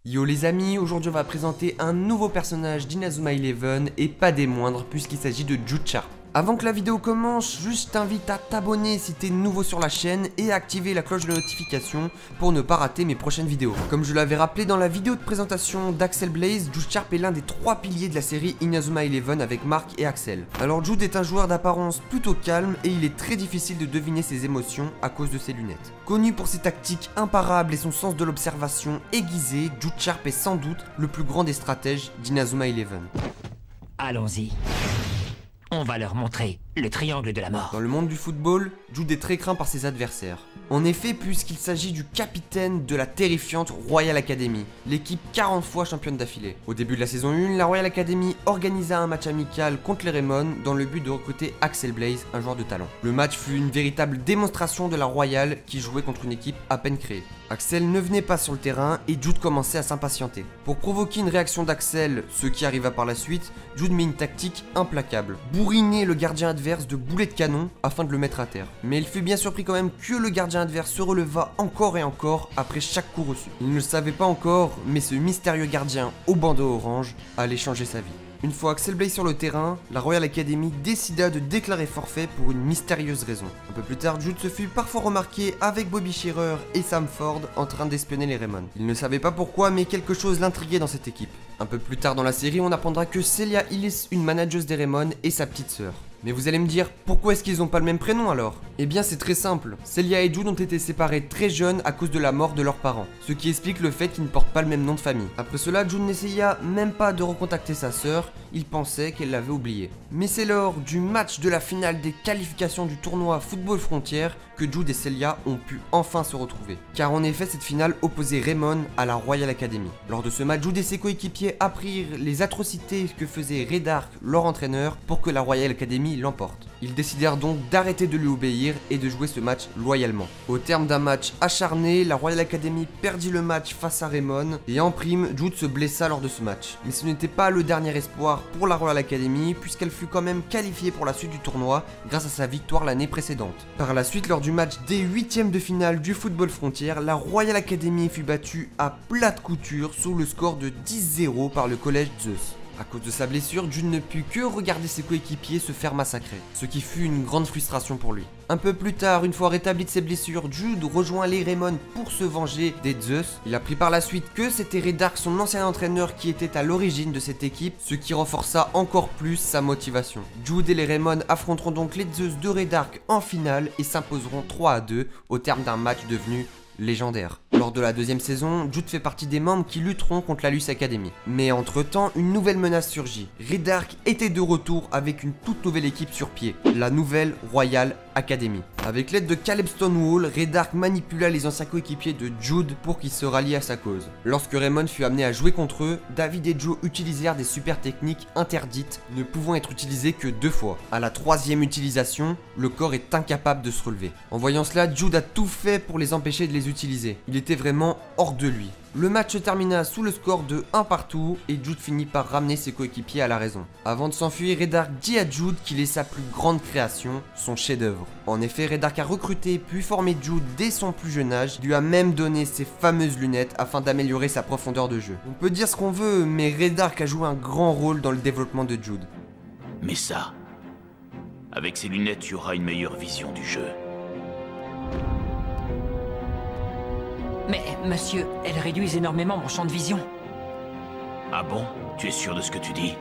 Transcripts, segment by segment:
Yo les amis, aujourd'hui on va présenter un nouveau personnage d'Inazuma Eleven et pas des moindres puisqu'il s'agit de Jude Sharp. Avant que la vidéo commence, juste t'invite à t'abonner si t'es nouveau sur la chaîne et à activer la cloche de notification pour ne pas rater mes prochaines vidéos. Comme je l'avais rappelé dans la vidéo de présentation d'Axel Blaze, Jude Sharp est l'un des 3 piliers de la série Inazuma Eleven avec Mark et Axel. Alors Jude est un joueur d'apparence plutôt calme et il est très difficile de deviner ses émotions à cause de ses lunettes. Connu pour ses tactiques imparables et son sens de l'observation aiguisé, Jude Sharp est sans doute le plus grand des stratèges d'Inazuma Eleven. Allons-y. On va leur montrer le triangle de la mort. Dans le monde du football, Jude est très craint par ses adversaires. En effet, puisqu'il s'agit du capitaine de la terrifiante Royal Academy, l'équipe 40 fois championne d'affilée. Au début de la saison 1, la Royal Academy organisa un match amical contre les Raymond dans le but de recruter Axel Blaze, un joueur de talent. Le match fut une véritable démonstration de la Royal qui jouait contre une équipe à peine créée. Axel ne venait pas sur le terrain et Jude commençait à s'impatienter. Pour provoquer une réaction d'Axel, ce qui arriva par la suite, Jude met une tactique implacable. Bourriner le gardien adverse de boulets de canon afin de le mettre à terre. Mais il fut bien surpris quand même que le gardien adverse se releva encore et encore après chaque coup reçu. Il ne le savait pas encore, mais ce mystérieux gardien au bandeau orange allait changer sa vie. Une fois Axel Blaze sur le terrain, la Royal Academy décida de déclarer forfait pour une mystérieuse raison. Un peu plus tard, Jude se fut parfois remarqué avec Bobby Shearer et Sam Ford en train d'espionner les Raymond. Il ne savait pas pourquoi, mais quelque chose l'intriguait dans cette équipe. Un peu plus tard dans la série, on apprendra que Celia Hillis, une manageuse des Raymond, est sa petite sœur. Mais vous allez me dire, pourquoi est-ce qu'ils n'ont pas le même prénom alors? Eh bien c'est très simple, Celia et Jude ont été séparés très jeunes à cause de la mort de leurs parents, ce qui explique le fait qu'ils ne portent pas le même nom de famille. Après cela, Jude n'essaya même pas de recontacter sa sœur, il pensait qu'elle l'avait oublié. Mais c'est lors du match de la finale des qualifications du tournoi Football Frontières que Jude et Celia ont pu enfin se retrouver. Car en effet, cette finale opposait Raymond à la Royal Academy. Lors de ce match, Jude et ses coéquipiers apprirent les atrocités que faisait Redark, leur entraîneur, pour que la Royal Academy l'emporte. Ils décidèrent donc d'arrêter de lui obéir et de jouer ce match loyalement. Au terme d'un match acharné, la Royal Academy perdit le match face à Raymond et en prime, Jude se blessa lors de ce match. Mais ce n'était pas le dernier espoir pour la Royal Academy puisqu'elle fut quand même qualifiée pour la suite du tournoi grâce à sa victoire l'année précédente. Par la suite, lors du match des 8e de finale du Football Frontières, la Royal Academy fut battue à plate couture sous le score de 10-0 par le collège Zeus. À cause de sa blessure, Jude ne put que regarder ses coéquipiers se faire massacrer, ce qui fut une grande frustration pour lui. Un peu plus tard, une fois rétabli de ses blessures, Jude rejoint les Raymond pour se venger des Zeus. Il apprit par la suite que c'était Redark, son ancien entraîneur, qui était à l'origine de cette équipe, ce qui renforça encore plus sa motivation. Jude et les Raymond affronteront donc les Zeus de Redark en finale et s'imposeront 3-2 au terme d'un match devenu légendaire. Lors de la 2e saison, Jude fait partie des membres qui lutteront contre la Luce Academy. Mais entre temps, une nouvelle menace surgit. Redark était de retour avec une toute nouvelle équipe sur pied, la nouvelle Royal Academy. Avec l'aide de Caleb Stonewall, Redark manipula les anciens coéquipiers de Jude pour qu'ils se rallient à sa cause. Lorsque Raymond fut amené à jouer contre eux, David et Joe utilisèrent des super techniques interdites, ne pouvant être utilisées que 2 fois. À la 3e utilisation, le corps est incapable de se relever. En voyant cela, Jude a tout fait pour les empêcher de les utiliser. Il était vraiment hors de lui. Le match se termina sous le score de 1 partout et Jude finit par ramener ses coéquipiers à la raison. Avant de s'enfuir, Redark dit à Jude qu'il est sa plus grande création, son chef-d'œuvre. En effet, Redark a recruté puis formé Jude dès son plus jeune âge, lui a même donné ses fameuses lunettes afin d'améliorer sa profondeur de jeu. On peut dire ce qu'on veut, mais Redark a joué un grand rôle dans le développement de Jude. Mais ça, avec ces lunettes, tu auras une meilleure vision du jeu. Mais, monsieur, elles réduisent énormément mon champ de vision. Ah bon? Tu es sûr de ce que tu dis?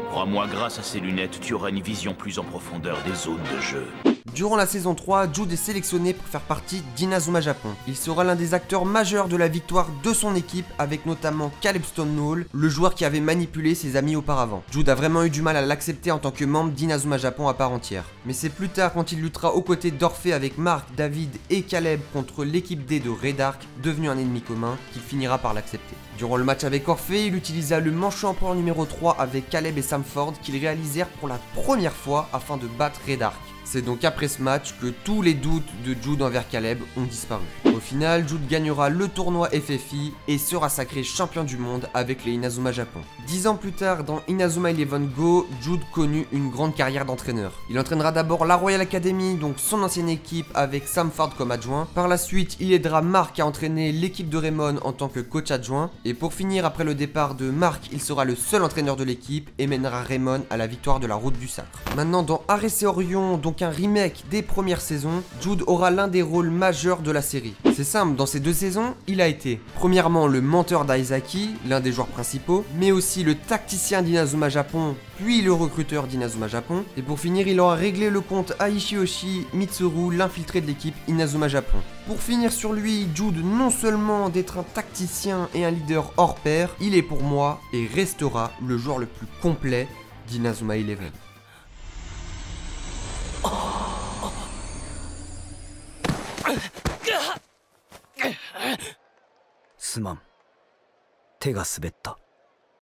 Crois-moi, grâce à ces lunettes, tu auras une vision plus en profondeur des zones de jeu. Durant la saison 3, Jude est sélectionné pour faire partie d'Inazuma Japon. Il sera l'un des acteurs majeurs de la victoire de son équipe avec notamment Caleb Stonewall, le joueur qui avait manipulé ses amis auparavant. Jude a vraiment eu du mal à l'accepter en tant que membre d'Inazuma Japon à part entière. Mais c'est plus tard quand il luttera aux côtés d'Orphée avec Mark, David et Caleb contre l'équipe D de Redark, devenu un ennemi commun, qu'il finira par l'accepter. Durant le match avec Orphée, il utilisa le manchot empereur numéro 3 avec Caleb et Sam Ford qu'ils réalisèrent pour la première fois afin de battre Redark. C'est donc après ce match que tous les doutes de Jude envers Caleb ont disparu. Au final, Jude gagnera le tournoi FFI et sera sacré champion du monde avec les Inazuma Japon. 10 ans plus tard, dans Inazuma Eleven Go, Jude connut une grande carrière d'entraîneur. Il entraînera d'abord la Royal Academy, donc son ancienne équipe avec Sam Ford comme adjoint. Par la suite, il aidera Mark à entraîner l'équipe de Raymond en tant que coach adjoint. Et pour finir, après le départ de Mark, il sera le seul entraîneur de l'équipe et mènera Raymond à la victoire de la route du sacre. Maintenant, dans Arrêt Orion, donc un remake des premières saisons, Jude aura l'un des rôles majeurs de la série. C'est simple, dans ces 2 saisons, il a été premièrement le mentor d'Aizaki, l'un des joueurs principaux, mais aussi le tacticien d'Inazuma Japon, puis le recruteur d'Inazuma Japon. Et pour finir, il aura réglé le compte à Ishioshi Mitsuru, l'infiltré de l'équipe Inazuma Japon. Pour finir sur lui, Jude, non seulement d'être un tacticien et un leader hors pair, il est pour moi et restera le joueur le plus complet d'Inazuma Eleven. すまん。手が滑った。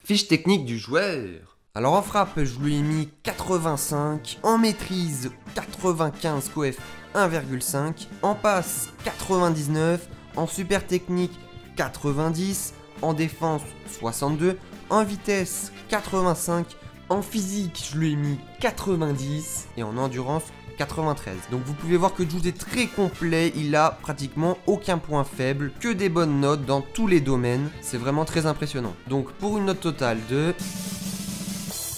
Fiche technique du joueur. Alors en frappe, je lui ai mis 85, en maîtrise 95 coef 1,5, en passe 99, en super technique 90, en défense 62, en vitesse 85, en physique je lui ai mis 90 et en endurance 93. Donc vous pouvez voir que Jude est très complet, il a pratiquement aucun point faible, que des bonnes notes dans tous les domaines, c'est vraiment très impressionnant. Donc pour une note totale de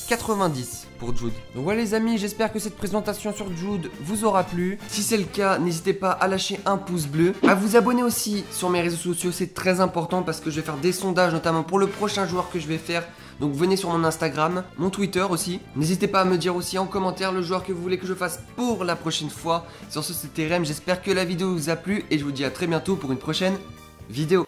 90 pour Jude. Donc voilà les amis, j'espère que cette présentation sur Jude vous aura plu. Si c'est le cas, n'hésitez pas à lâcher un pouce bleu, à vous abonner aussi sur mes réseaux sociaux, c'est très important parce que je vais faire des sondages notamment pour le prochain joueur que je vais faire. Donc venez sur mon Instagram, mon Twitter aussi. N'hésitez pas à me dire aussi en commentaire le joueur que vous voulez que je fasse pour la prochaine fois. Sur ce, c'était Rem, j'espère que la vidéo vous a plu et je vous dis à très bientôt pour une prochaine vidéo.